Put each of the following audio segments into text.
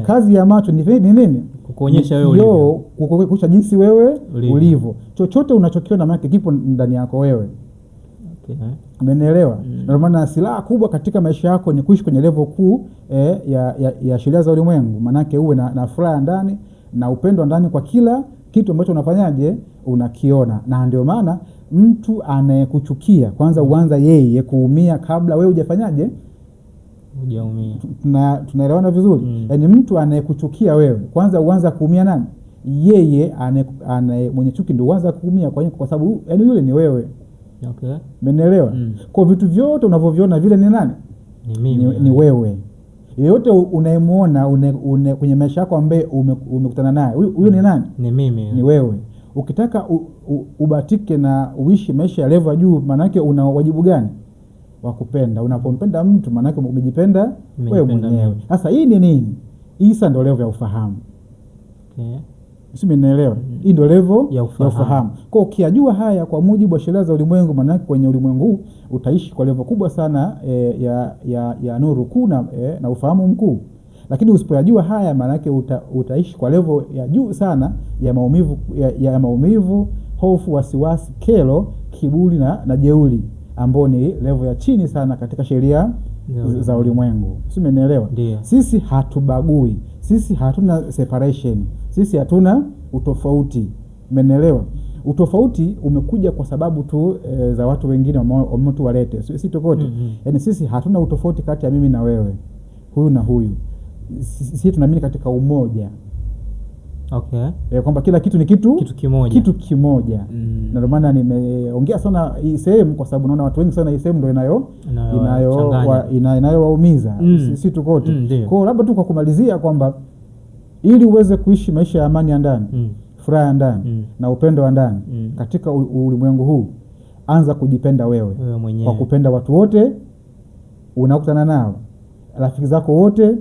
Kazi ya macho ni nini? Kukuonyesha wewe ulivyo. Kukuonyesha jinsi wewe ulivyo. Chochote unachokiona maana kipo ndani yako wewe. Okay. Umenielewa? Ndio maana silaha kubwa katika maisha yako ni kuishi kwenye level kuu ya sheria za ulimwengu. Maana yake uwe na furaha ndani na upendo ndani kwa kila kitu ambacho unafanyaje unakiona. Na ndio maana mtu anayekuchukia kwanza uanza yeye kuumia kabla wewe hujafanyaje hujaumia. Tunaelewana vizuri? Yaani mtu anayekuchukia wewe kwanza uanza kuumia nani? Yeye mwenye chuki ndio uanza kuumia kwa sababu yaani yule ni wewe. Okay. Umeelewa? Kwa vitu vyote unavyoviona vile ni nani? Ni mimi. Ni wewe. Yeyote unayemuona kwenye maisha yako ambaye umekutana naye, huyo ni nani? Ni mimi. Ni wewe. Ukitaka ubatike na uishi maisha ya level juu, maana yake una wajibu gani? Wa kupenda. Unapompenda mtu maana yake umejipenda wewe mwenyewe. Sasa hii ni nini? Hii sasa ndio level ya ufahamu. Okay. Sisi mnaelewa? Hii ndio level ya ufahamu. Kwa ukijua haya kwa mujibu wa sheria za ulimwengu, maana yake kwenye ulimwengu huu utaishi kwa level kubwa sana ya nuru kuu na ufahamu mkuu. Lakini usipoyajua haya maana yake utaishi kwa level ya juu sana ya maumivu, hofu, wasiwasi, kero, kiburi na jeuri, ambao ni level ya chini sana katika sheria za ulimwengu. Sisi mnaelewa? Sisi hatubagui. Sisi hatuna separation. Sisi hatuna utofauti. Umeelewa? Utofauti umekuja kwa sababu tu za watu wengine wametu walete. Sisi tukote. Yaani sisi hatuna utofauti kati ya mimi na wewe. Huyu na huyu. Sisi tunaamini katika umoja. Okay. Kwamba kila kitu ni kitu kimoja. Kitu kimoja. Na ndio maana nimeongea sana hii sehemu kwa sababu naona watu wengi sana hii sehemu ndio inayowaumiza. Sisi tukote. Kwa labda tu kwa kumalizia kwamba ili uweze kuishi maisha ya amani ya ndani, furaha ya ndani na upendo wa ndani katika ulimwengu huu, anza kujipenda wewe kwa kupenda watu wote unakutana nao, rafiki zako wote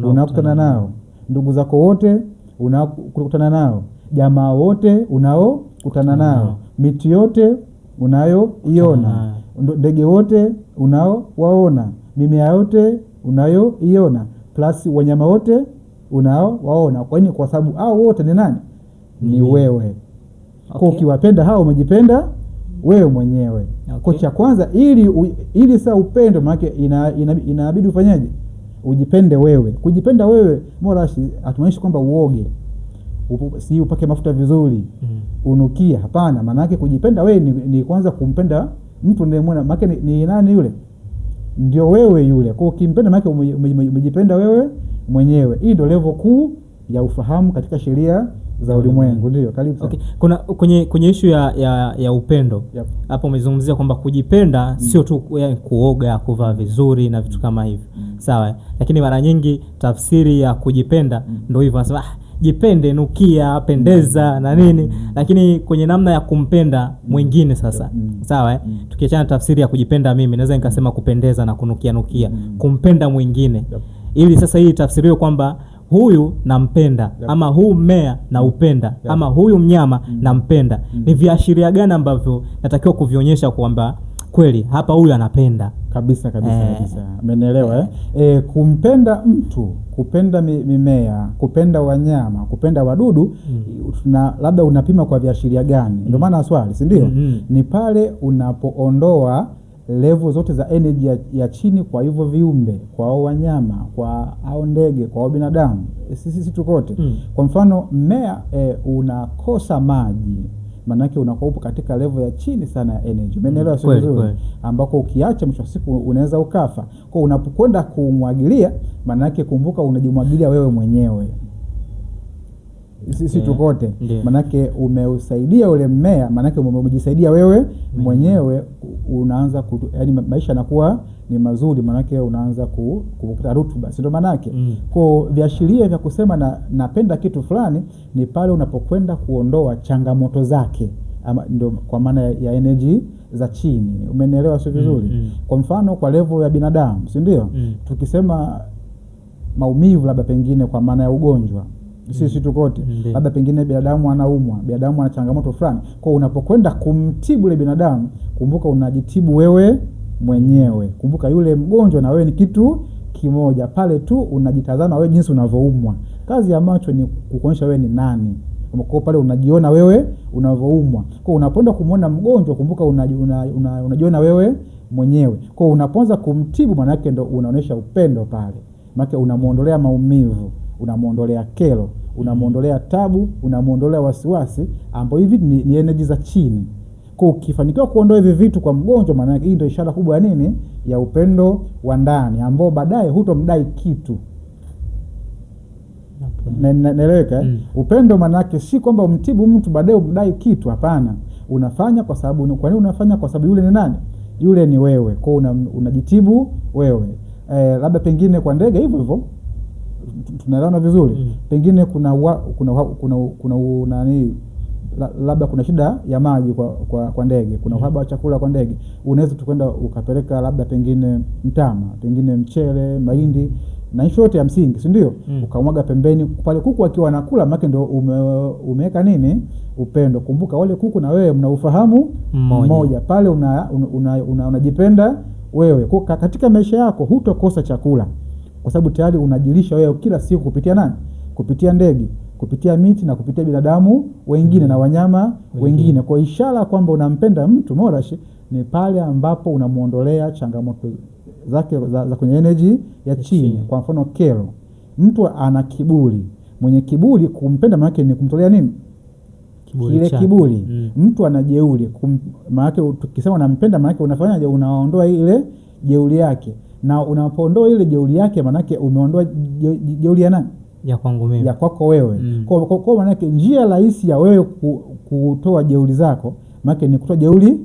unakutana nao, ndugu zako wote unakutana nao, jamaa wote unaokutana nao, miti yote unayoiona, ndege wote unaowaona, mimea yote unayoiona, plus wanyama wote unaowaona. Kwa nini? Kwa sababu hao wote ni nani? Ni wewe. Okay. Kwa ukiwapenda hao umejipenda wewe mwenyewe. Okay. Kwa cha kwanza ili saa upendo maana inabidi ufanyaje? Ujipende wewe. Kujipenda wewe morashi hatumaanishi kwamba uoge. Si upake mafuta vizuri. Unukia, hapana. Maana yake kujipenda wewe ni kwanza kumpenda mtu unayemwona. Maana ni nani yule? Ndio wewe yule. Kwa ukimpenda maana umejipenda wewe mwenyewe. Hii ndio level kuu ya ufahamu katika sheria za ulimwengu. Ndio, karibu sana. Okay. Kuna kwenye issue ya upendo. Hapo umezungumzia kwamba kujipenda sio tu kuoga, kuvaa vizuri na vitu kama hivyo. Sawa? Lakini mara nyingi tafsiri ya kujipenda ndio hivyo, wanasema jipende, nukia, pendeza na nini. Lakini kwenye namna ya kumpenda mwingine sasa. Sawa? Tukiachana tafsiri ya kujipenda mimi, naweza nikasema kupendeza na kunukia. Kumpenda mwingine. Ili sasa hii tafsiriwe kwamba huyu nampenda, ama huu mmea na upenda, ama huyu mnyama nampenda. Ni viashiria gani ambavyo natakiwa kuvionyesha kwamba kweli hapa huyu anapenda? Kabisa. Umeelewa? Kumpenda mtu, kupenda mimea, kupenda wanyama, kupenda wadudu, na labda unapima kwa viashiria gani? Ndio maana swali, si ndio? Ni pale unapoondoa level zote za energy ya chini kwa hivyo viumbe, kwa wanyama, kwa au ndege, kwa binadamu, sisi tukote. Kwa mfano mmea unakosa maji, maana yake unakuwa katika level ya chini sana ya energy. Umeelewa sio vizuri? Ambako ukiacha mwisho siku unaweza ukafa. Kwa unapokwenda kumwagilia, maana yake kumbuka unajimwagilia wewe mwenyewe. Sisi tukote. Manake umeusaidia ule mmea, manake umejisaidia wewe mwenyewe. Unaanza yani maisha yanakuwa ni mazuri, manake unaanza kupata rutuba. Ndio manake. Kwa viashiria vya kusema napenda kitu fulani ni pale unapokwenda kuondoa changamoto zake, ama ndio kwa maana ya energy za chini. Umeelewa sio vizuri? Kwa mfano kwa level ya binadamu, si ndio? Tukisema maumivu labda pengine kwa maana ya ugonjwa, sisi tukote. Labda pengine binadamu anaumwa, binadamu ana changamoto fulani. Kwa unapokwenda kumtibu ile binadamu, kumbuka unajitibu wewe mwenyewe. Kumbuka yule mgonjwa na wewe ni kitu kimoja pale tu unajitazama wewe jinsi unavyoumwa. Kazi ya macho ni kukuonyesha wewe ni nani. Kwa pale unajiona wewe unavyoumwa. Kwa unapoenda kumuona mgonjwa, kumbuka unajiona wewe mwenyewe. Kwa unapoanza kumtibu, maana yake ndo unaonesha upendo pale. Maana unamuondolea maumivu, unamuondolea kero, unamuondolea tabu, unamuondolea wasiwasi ambao hivi ni energy za chini. Kwa ukifanikiwa kuondoa hivi vitu kwa mgonjwa, maana yake hii ndio ishara kubwa ya nini? Ya upendo wa ndani ambao baadaye hutomdai kitu. Okay. Naeleweka? Upendo maana yake si kwamba umtibu mtu baadaye umdai kitu, hapana. Unafanya kwa sababu, kwa nini unafanya? Kwa sababu yule ni nani? Yule ni wewe. Kwa unajitibu wewe. Labda pengine kwa ndege hivyo hivyo. Tunaelewana vizuri. Pengine kuna nani, labda kuna shida ya maji kwa ndege, kuna uhaba wa chakula kwa ndege. Unaweza tukwenda ukapeleka labda pengine mtama, pengine mchele, mahindi na hiyo yote ya msingi, si ndio? Ukamwaga pembeni pale, kuku akiwa anakula, maana ndio umeweka nini? Upendo. Kumbuka wale kuku na wewe mna ufahamu mmoja. Pale unajipenda wewe. Kwa katika maisha yako hutokosa chakula, kwa sababu tayari unajilisha wewe kila siku kupitia nani? Kupitia ndege, kupitia miti na kupitia binadamu wengine na wanyama wengine. Kwa ishara kwamba unampenda mtu Morash ni pale ambapo unamuondolea changamoto zake za kwenye energy ya chini. Kwa mfano kero, mtu ana kiburi, mwenye kiburi kumpenda maana yake ni kumtolea nini? Ile kiburi. Mtu ana jeuri, maana yake tukisema unampenda maana yake unafanyaje? Unaondoa ile jeuri yake, na unapoondoa ile jeuri yake maana yake umeondoa jeuri ya nani? Ya kwangu mimi, ya kwako wewe. Kwa maana yake njia rahisi ya wewe kutoa jeuri zako maana ni kutoa jeuri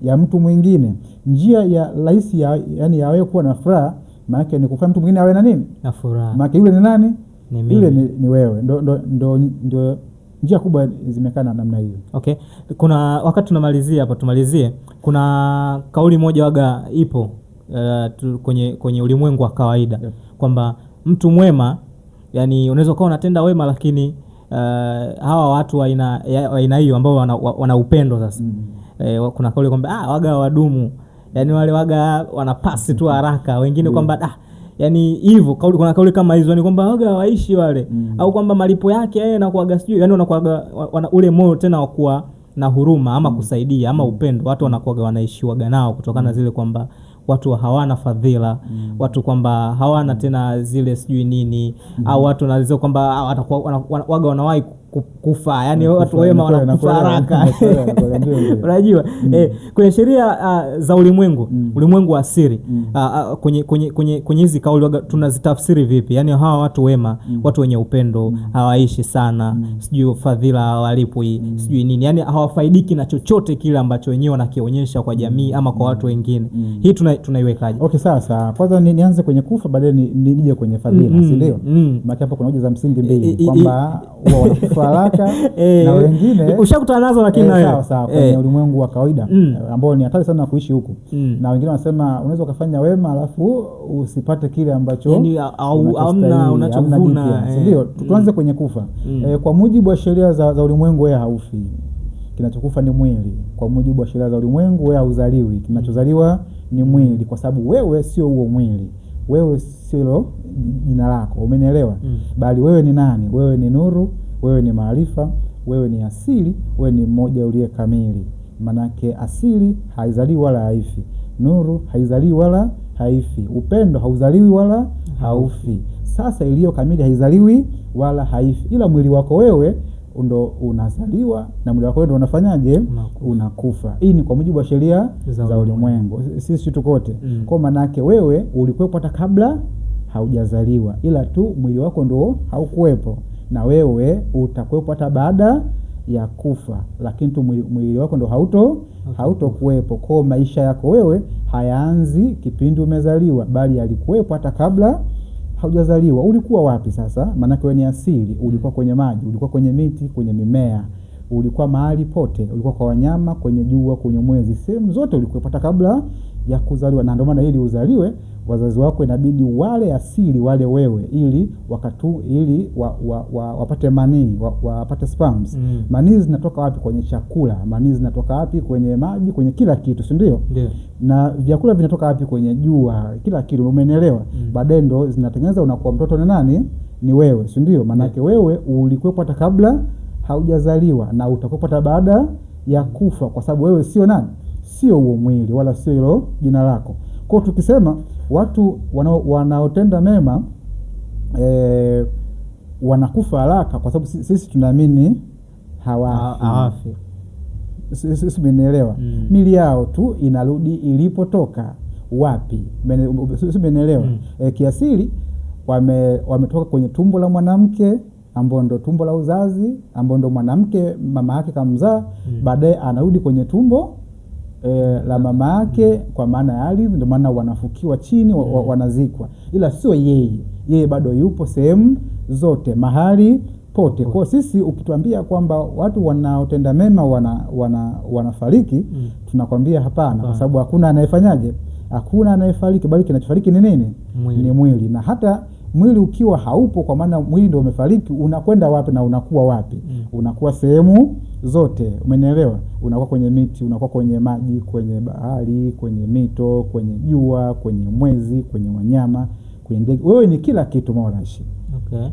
ya mtu mwingine. Njia ya rahisi yani ya wewe kuwa na furaha maana ni kufanya mtu mwingine awe na nini? Na furaha. Maana yule ni nani? Ni mimi. Yule ni wewe. Ndio njia kubwa zimekaa namna hiyo. Okay. Kuna wakati tunamalizia hapa, tumalizie. Kuna kauli moja waga ipo kwenye ulimwengu wa kawaida, kwamba mtu mwema, yani unaweza kuwa unatenda wema lakini hawa watu wa aina hiyo ambao wana upendo sasa. Kuna kauli kwamba waga wadumu, yani wale waga wanapasi tu haraka, wengine kwamba yani hivyo kuna kauli kama hizo, yani kwamba waga waishi wale, au kwamba malipo yake yeye anakuaga sijui, yani wanakuaga ule moyo tena wa kuwa na huruma ama kusaidia ama upendo. Watu wanakuaga wanaishiwaga nao kutokana na zile kwamba watu hawana fadhila, watu kwamba hawana tena zile sijui nini, au watu wanalizia kwamba waga wanawahi kufa, yani watu wema wanakufa haraka. Unajua kwenye sheria za ulimwengu wa siri, kwenye hizi kauli waga tunazitafsiri vipi? Yani hawa watu wema, watu wenye upendo hawaishi sana, sijui fadhila hawalipwi, sijui nini, yani hawafaidiki na chochote kile ambacho wenyewe wanakionyesha kwa jamii ama kwa watu wengine. Hii tunaiwekaje? Okay, sasa kwanza nianze kwenye kufa, baadaye nije kwenye fadhila, si ndio? Maana hapo kuna hoja za msingi mbili, kwamba wanakufa haraka na wengine ushakutana nazo, lakini sawa kwenye ulimwengu wa kawaida ambao ni hatari sana kuishi huku. Na wengine wanasema unaweza ukafanya wema alafu usipate kile ambacho yani hamna unachovuna, ndio. Tuanze kwenye kufa. Kwa mujibu wa sheria za ulimwengu wewe haufi, kinachokufa ni mwili. Kwa mujibu wa sheria za ulimwengu wewe hauzaliwi, kinachozaliwa ni mwili, kwa sababu wewe sio huo mwili, wewe sio jina lako, umenielewa? Bali wewe ni nani? Wewe ni nuru, wewe ni maarifa, wewe ni asili, wewe ni mmoja uliye kamili. Manake asili haizaliwi wala haifi, nuru haizaliwi wala haifi, upendo hauzaliwi wala haufi. Sasa iliyo kamili haizaliwi wala haifi, ila mwili wako wewe ndo unazaliwa na mwili wako wewe ndo unafanyaje? Unakufa. Hii ni kwa mujibu wa sheria za ulimwengu, sisi tukote. Kwa manake wewe ulikuwepo hata kabla haujazaliwa, ila tu mwili wako ndo haukuwepo, na wewe utakuwepo hata baada ya kufa, lakini tu mwili wako ndo hautokuwepo. Kwa maisha yako wewe hayaanzi kipindi umezaliwa, bali yalikuwepo hata kabla haujazaliwa. Ulikuwa wapi sasa? Maana wewe ni asili, ulikuwa kwenye maji, ulikuwa kwenye miti, kwenye mimea, ulikuwa mahali pote, ulikuwa kwa wanyama, kwenye jua, kwenye mwezi, sehemu zote ulikuwa hata kabla ya kuzaliwa. Na ndio maana ili uzaliwe wazazi wako inabidi wale asili wale wewe, ili wapate manii, wapate sperms. Manii zinatoka wapi? Kwenye chakula. Manii zinatoka wapi? Kwenye maji, kwenye kila kitu, si ndio? Na vyakula vinatoka wapi? Kwenye jua, kila kitu, umeelewa? Baadaye ndo zinatengeneza, unakuwa mtoto ni nani? Ni wewe, si ndio? Maana yake wewe ulikuwepo hata kabla haujazaliwa na utakuwepo hata baada ya kufa, kwa sababu wewe sio nani? Sio huo mwili wala sio hilo jina lako. Kwa tukisema watu wanaotenda mema wanakufa haraka, kwa sababu sisi tunaamini hawafi. Sisi tumeelewa. Mili yao tu inarudi ilipotoka. Wapi? Sisi tumeelewa. Kiasili wametoka kwenye tumbo la mwanamke, ambao ndo tumbo la uzazi, ambao ndo mwanamke mama yake kamzaa, baadaye anarudi kwenye tumbo la mama yake, kwa maana ya ardhi, ndio maana wanafukiwa chini, wanazikwa. Ila sio yeye bado yupo sehemu zote, mahali pote. Kwa sisi ukituambia kwamba watu wanaotenda mema wanafariki, tunakwambia hapana, kwa sababu hakuna anayefanyaje? Hakuna anayefariki, bali kinachofariki ni nini? Ni mwili. Na hata mwili ukiwa haupo, kwa maana mwili ndio umefariki, unakwenda wapi na unakuwa wapi? Unakuwa sehemu zote, umenielewa? Unakuwa kwenye miti, unakuwa kwenye maji, kwenye bahari, kwenye mito, kwenye jua, kwenye mwezi, kwenye wanyama, kwenye ndege. Wewe ni kila kitu Morashi. Okay.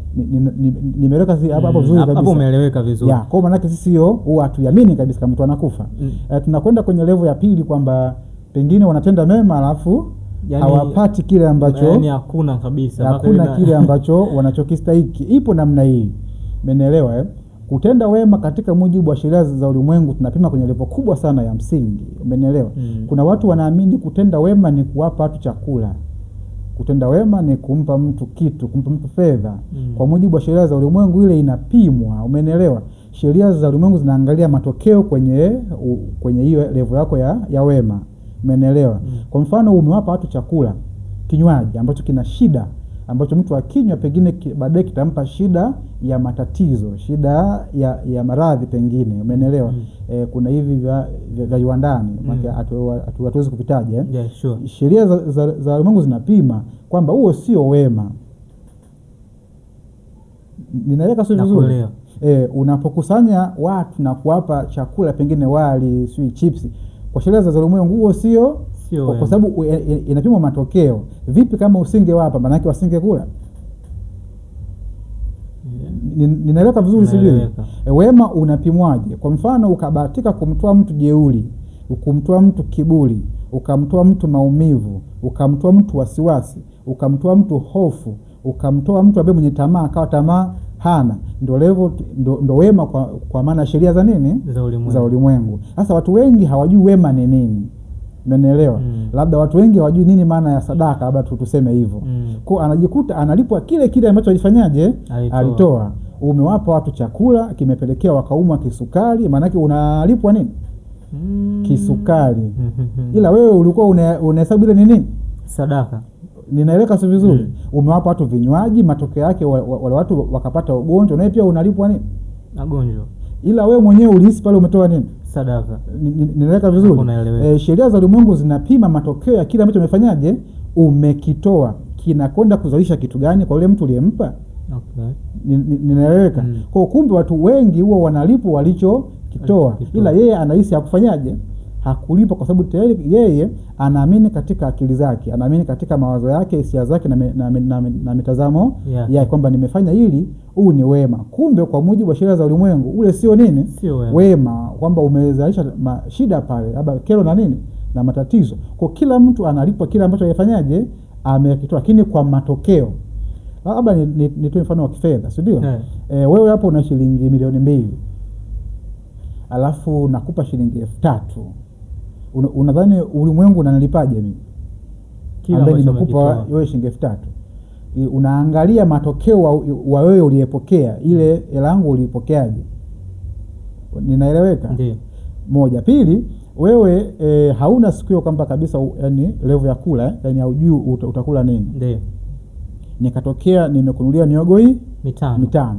Nimeeleweka hapo vizuri kabisa. Hapo umeeleweka vizuri. Kwa maana yake sisi huwa hatuamini kabisa kama mtu anakufa. Tunakwenda kwenye level ya pili kwamba pengine wanatenda mema alafu hawapati kile ambacho hakuna kabisa. Hakuna kile ambacho wanachokistahiki. Ipo namna hii. Umeelewa? Kutenda wema katika mujibu wa sheria za ulimwengu tunapima kwenye level kubwa sana ya msingi. Umeelewa? Kuna watu wanaamini kutenda wema ni kuwapa watu chakula. Kutenda wema ni kumpa mtu kitu, kumpa mtu fedha. Kwa mujibu wa sheria za ulimwengu ile inapimwa. Umeelewa? Sheria za ulimwengu zinaangalia matokeo kwenye hiyo level yako ya wema. Umeelewa? Kwa mfano umewapa watu chakula, kinywaji ambacho kina shida, ambacho mtu akinywa pengine baadaye kitampa shida ya matatizo, shida ya maradhi pengine. Umeelewa? Kuna hivi vya viwandani, maana hatuwezi kupitaje. Sure. Sheria za ulimwengu zinapima kwamba huo sio wema. Ninaeleka sio vizuri. Unapokusanya watu na kuwapa chakula, pengine wali, sui, chips, kwa sheria za ulimwengu huo sio kwa sababu inapimwa matokeo. Vipi kama usingewapa, maana yake wasingekula? Ninaeleka vizuri sivyo? Wema unapimwaje? Kwa mfano ukabahatika kumtoa mtu jeuri, ukamtoa mtu kiburi, ukamtoa mtu maumivu, ukamtoa mtu wasiwasi, ukamtoa mtu hofu, ukamtoa mtu ambaye mwenye tamaa akawa tamaa hana, ndo wema kwa maana sheria za nini? Za ulimwengu. Sasa watu wengi hawajui wema ni nini. Umeelewa? Labda watu wengi hawajui nini maana ya sadaka, labda tuseme hivyo. Kwa anajikuta analipwa kile ambacho alifanyaje? Alitoa. Umewapa watu chakula, kimepelekea wakaumwa kisukari, maana yake unalipwa nini? Kisukari. Ila wewe ulikuwa unahesabu ile nini? Sadaka. Ninaeleka sio vizuri. Umewapa watu vinywaji, matokeo yake wale watu wakapata ugonjwa, na pia unalipwa nini? Magonjwa. Ila wewe mwenyewe ulihisi pale umetoa nini? Sadaka. Ninaeleka vizuri. Sheria za ulimwengu zinapima matokeo ya kile ambacho umefanyaje? Umekitoa. Kinakwenda kuzalisha kitu gani kwa yule mtu uliyempa? Okay. Ninaeleweka. Kwa kumbe watu wengi huwa wanalipwa walichokitoa. Ila yeye anahisi hakufanyaje? Hakulipa, kwa sababu tayari yeye anaamini katika akili zake, anaamini katika mawazo yake, hisia zake na mitazamo yake kwamba nimefanya hili, huu ni wema. Kumbe kwa mujibu wa sheria za ulimwengu ule sio nini? Sio wema, kwamba umezalisha shida pale, labda kero na nini na matatizo. Kwa kila mtu analipwa kile ambacho yafanyaje? Amekitoa, lakini kwa matokeo. Labda nitoe mfano wa kifedha, si ndio? Wewe hapo una shilingi milioni 2. Alafu nakupa shilingi 3,000. Unadhani ulimwengu unanilipaje mimi? Ambaye nimekupa wewe shilingi 3,000. Unaangalia matokeo wa wewe uliyepokea ile hela yangu uliipokeaje? Ninaeleweka? Ndio. Moja. Pili, wewe hauna sikio kwamba kabisa yani level ya kula, yani haujui utakula nini. Ndio. Nikatokea nimekunulia miogo hii 5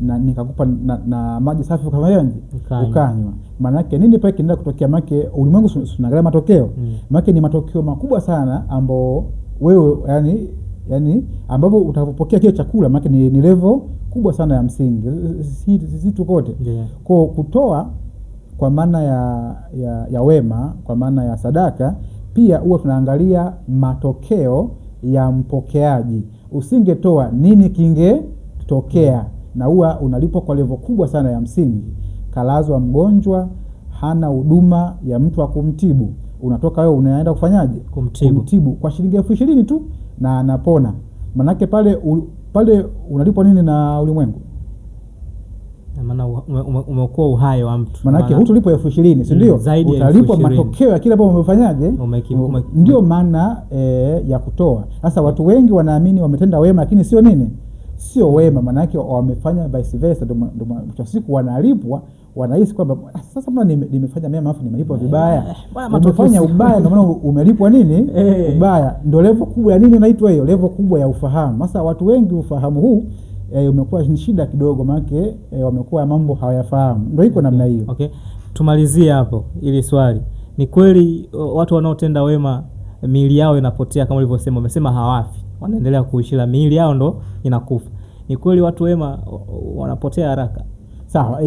na nikakupa na maji safi ukanywa. Maana yake nini pale kinaenda kutokea? Maana yake ulimwengu tunaangalia matokeo. Maana yake ni matokeo makubwa sana ambao wewe yani ambapo utapokea kile chakula maana ni level kubwa sana ya msingi si tukote. Kwa kutoa kwa maana ya wema, kwa maana ya sadaka, pia huwa tunaangalia matokeo ya mpokeaji. Usingetoa nini kingetokea? Na huwa unalipwa kwa level kubwa sana ya msingi. Kalazwa mgonjwa, hana huduma ya mtu wa kumtibu, unatoka wewe unaenda kufanyaje? Kumtibu kwa shilingi 20,000 tu na anapona. Manake pale unalipwa nini na ulimwengu? Maana umeokoa uhai wa mtu. Manake hutulipwa 20,000, si ndio? Utalipwa matokeo ya kile ambacho umefanyaje? Ndio maana ya kutoa. Sasa watu wengi wanaamini wametenda wema, lakini sio nini? Sio wema, manake wamefanya vice versa. Ndio mwisho siku wanalipwa, wanahisi kwamba sasa mbona nimefanya mema afu nimelipwa vibaya. Umefanya ubaya ndio maana umelipwa nini? Ubaya. Ndio level kubwa ya nini inaitwa hiyo? Level kubwa ya ufahamu. Sasa watu wengi ufahamu huu umekuwa ni shida kidogo, maana wamekuwa mambo hawayafahamu. Ndio iko namna hiyo. Okay. Tumalizie hapo ili swali. Ni kweli watu wanaotenda wema miili yao inapotea kama ulivyosema, umesema hawafi, wanaendelea kuishi, la miili yao ndo inakufa. Ni kweli watu wema wanapotea haraka? Sawa.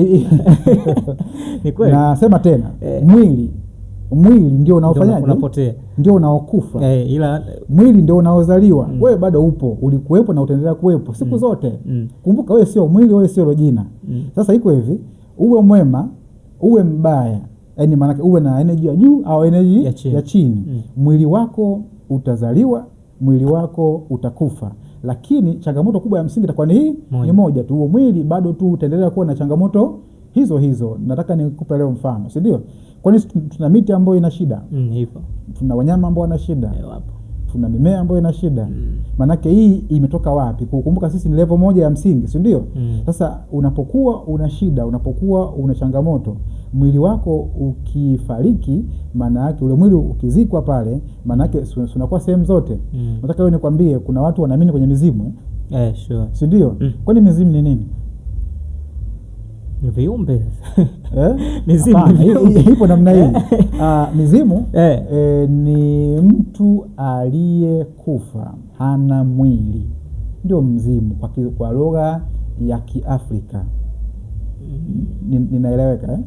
Ni kweli. Nasema tena, mwili ndio unaofanyaje? Unapotea. Ndio unaokufa. Ila mwili ndio unaozaliwa. Wewe bado upo, ulikuwepo na utaendelea kuwepo siku zote. Kumbuka wewe sio mwili, wewe sio jina. Sasa iko hivi, uwe mwema, uwe mbaya, yani maana uwe na energy ya juu au energy ya chini. Mwili wako utazaliwa, mwili wako utakufa. Lakini changamoto kubwa ya msingi itakuwa ni moja tu. Mwili bado tu utaendelea kuwa na changamoto hizo. Nataka nikupe leo mfano, si ndio? Kwani tuna miti ambayo ina shida. Hivyo. Tuna wanyama ambao wana shida. Tuna mimea ambayo ina shida. Manake hii imetoka wapi? Kukumbuka sisi ni level moja ya msingi, si ndio? Sasa unapokuwa una shida, unapokuwa una changamoto, mwili wako ukifariki, maana yake ule mwili ukizikwa pale, maana yake unakuwa sehemu zote. Nataka wewe nikwambie kuna watu wanaamini kwenye mizimu. Sure. Si ndio? Kwani mizimu ni nini? Viumbe. Mizimu ipo namna hii. Mizimu ni mtu aliyekufa, hana mwili, ndio mzimu kwa lugha ya Kiafrika. Ninaeleweka?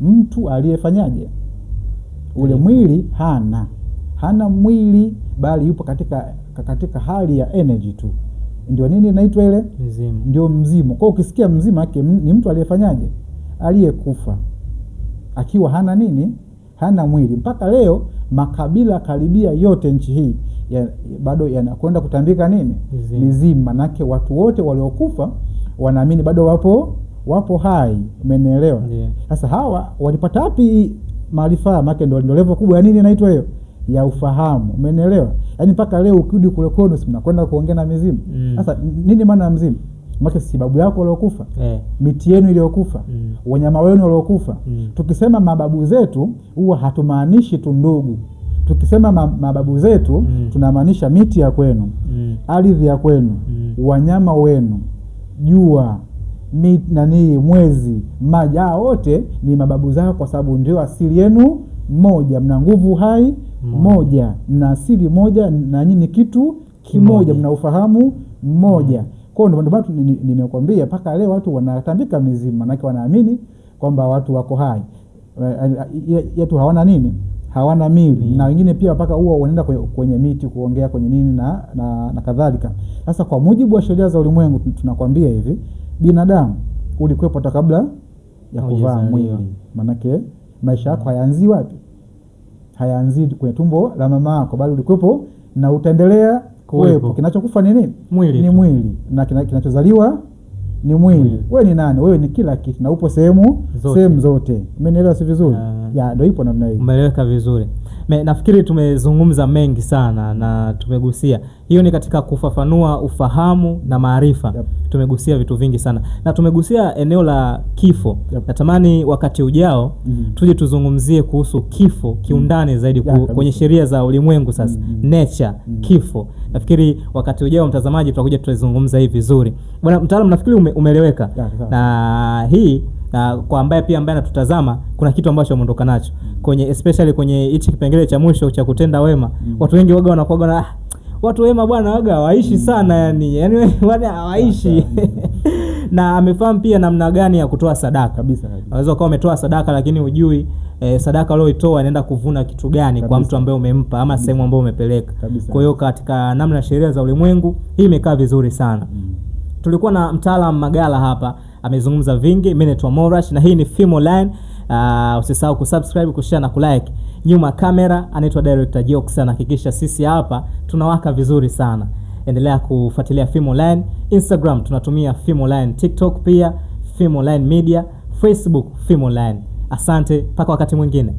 Mtu aliyefanyaje? Ule mwili hana mwili, bali yupo katika hali ya energy tu. Ndio nini inaitwa ile? Mzimu. Ndio mzimu. Kwa ukisikia mzimu yake ni mtu aliyefanyaje? Aliyekufa. Akiwa hana nini? Hana mwili. Mpaka leo makabila karibia yote nchi hii bado yanakwenda kutambika nini? Mizimu. Manake watu wote waliokufa wanaamini bado wapo hai. Umenielewa? Sasa hawa walipata wapi maarifa? Maana ndio level kubwa ya nini inaitwa hiyo? Ya ufahamu. Umenielewa? Yaani mpaka leo ukirudi kule kwenu mnakwenda kuongea na mizimu. Sasa nini maana ya mzimu? Maana si babu yako waliokufa, miti yenu iliyokufa, wanyama wenu waliokufa. Tukisema mababu zetu huwa hatumaanishi tu ndugu. Tukisema mababu zetu tunamaanisha miti ya kwenu, ardhi ya kwenu, wanyama wenu, jua, mwezi, maji, wote ni mababu zao, kwa sababu ndio asili yenu moja. Mna nguvu hai moja, mna asili moja, na nyinyi kitu kimoja, mna ufahamu mmoja. Kwa hiyo ndio nimekwambia mpaka leo watu wanatambika mizimu, manake wanaamini kwamba watu wako hai. Yetu hawana nini? Hawana mili. Na wengine pia mpaka huwa wanaenda kwenye miti kuongea kwenye nini na kadhalika. Sasa kwa mujibu wa sheria za ulimwengu tunakwambia hivi, binadamu ulikuwepo hata kabla ya kuvaa mwili. Manake maisha yako hayaanzi wapi? Hayaanzi kwenye tumbo la mama yako, bali ulikuwepo na utaendelea kuwepo. Kinachokufa ni nini? Ni mwili. Na kinachozaliwa ni mwili. Wewe ni nani? Wewe ni kila kitu na upo sehemu zote. Umenielewa si vizuri? Ndio ipo namna hii. Umeeleweka vizuri. Nafikiri tumezungumza mengi sana na tumegusia. Hiyo ni katika kufafanua ufahamu na maarifa. Tumegusia vitu vingi sana. Na tumegusia eneo la kifo. Natamani wakati ujao tuje tuzungumzie kuhusu kifo kiundani zaidi kwenye sheria za ulimwengu sasa. Nature, kifo. Nafikiri wakati ujao mtazamaji tutakuja tutazungumza hivi vizuri. Bwana mtaalamu, nafikiri umeeleweka. Na hii kwa ambaye anatutazama kuna kitu ambacho umeondoka nacho especially kwenye hichi kipengele cha mwisho cha kutenda wema. Watu wengi waga wanakuwa watu wema bwana waga hawaishi sana yani wale hawaishi. Na amefahamu pia namna gani ya kutoa sadaka kabisa. Unaweza kuwa umetoa sadaka lakini hujui sadaka uliyoitoa inaenda kuvuna kitu gani kabisa, kwa mtu ambaye umempa ama sehemu ambayo umepeleka. Kwa hiyo katika namna ya sheria za ulimwengu hii imekaa vizuri sana. Tulikuwa na mtaalamu Magala hapa amezungumza vingi. Mimi naitwa Morash na hii ni Fimoline. Usisahau kusubscribe, kushare na kulike. Nyuma kamera anaitwa Director Jokes, anahakikisha sisi hapa tunawaka vizuri sana. Endelea kufuatilia Fimoline. Instagram tunatumia Fimoline, TikTok pia Fimoline Media, Facebook Fimoline. Asante mpaka wakati mwingine.